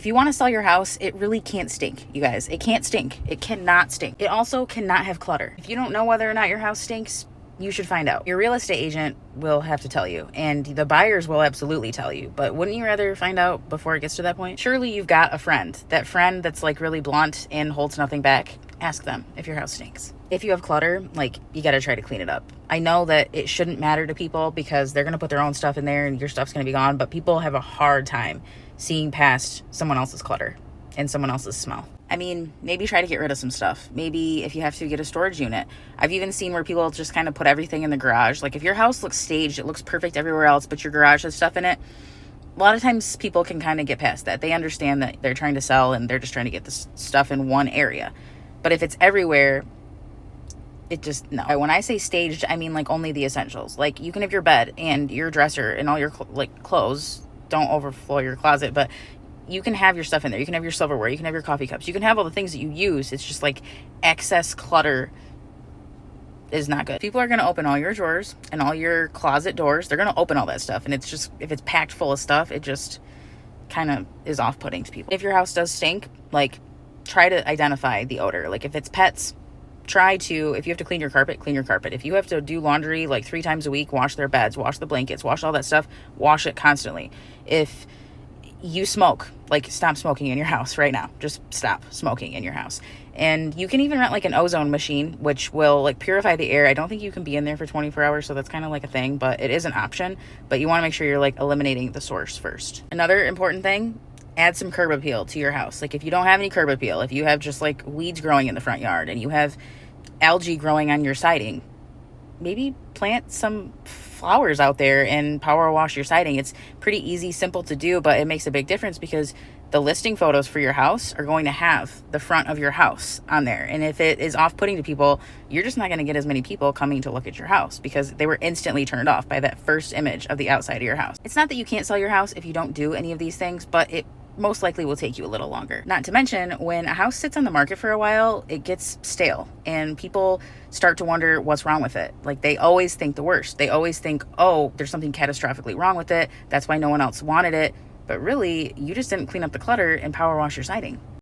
If you want to sell your house, it really can't stink, you guys. It can't stink. It cannot stink. It also cannot have clutter. If you don't know whether or not your house stinks, you should find out. Your real estate agent will have to tell you, and the buyers will absolutely tell you. But wouldn't you rather find out before it gets to that point? Surely you've got a friend. That friend that's like really blunt and holds nothing back. Ask them if your house stinks. If you have clutter, like, you got to try to clean it up. I know that it shouldn't matter to people because they're going to put their own stuff in there and your stuff's going to be gone, but people have a hard time seeing past someone else's clutter and someone else's smell. I mean, maybe try to get rid of some stuff. Maybe if you have to get a storage unit. I've even seen where people just kind of put everything in the garage. Like, if your house looks staged, it looks perfect everywhere else, but your garage has stuff in it. A lot of times people can kind of get past that. They understand that they're trying to sell and they're just trying to get this stuff in one area. But if it's everywhere, it just, no. When I say staged, I mean like only the essentials. Like, you can have your bed and your dresser and all your clothes. Don't overflow your closet, but you can have your stuff in there. You can have your silverware. You can have your coffee cups. You can have all the things that you use. It's just like excess clutter is not good. People are going to open all your drawers and all your closet doors. They're going to open all that stuff. And it's just, if it's packed full of stuff, it just kind of is off-putting to people. If your house does stink, like, try to identify the odor. Like, if it's pets, try to, if you have to clean your carpet, clean your carpet. If you have to do laundry like 3 times a week, wash their beds, wash the blankets, wash all that stuff, wash it constantly. If you smoke, like, stop smoking in your house right now. Just stop smoking in your house. And you can even rent like an ozone machine, which will like purify the air. I don't think you can be in there for 24 hours, so that's kind of like a thing, but it is an option. But you want to make sure you're like eliminating the source first. Another important thing, add some curb appeal to your house. Like, if you don't have any curb appeal, if you have just like weeds growing in the front yard and you have algae growing on your siding, maybe plant some flowers out there and power wash your siding. It's pretty easy, simple to do, but it makes a big difference because the listing photos for your house are going to have the front of your house on there. And if it is off-putting to people, you're just not going to get as many people coming to look at your house because they were instantly turned off by that first image of the outside of your house. It's not that you can't sell your house if you don't do any of these things, but it most likely will take you a little longer. Not to mention, when a house sits on the market for a while, it gets stale and people start to wonder what's wrong with it. Like, they always think the worst. They always think, oh, there's something catastrophically wrong with it. That's why no one else wanted it. But really, you just didn't clean up the clutter and power wash your siding.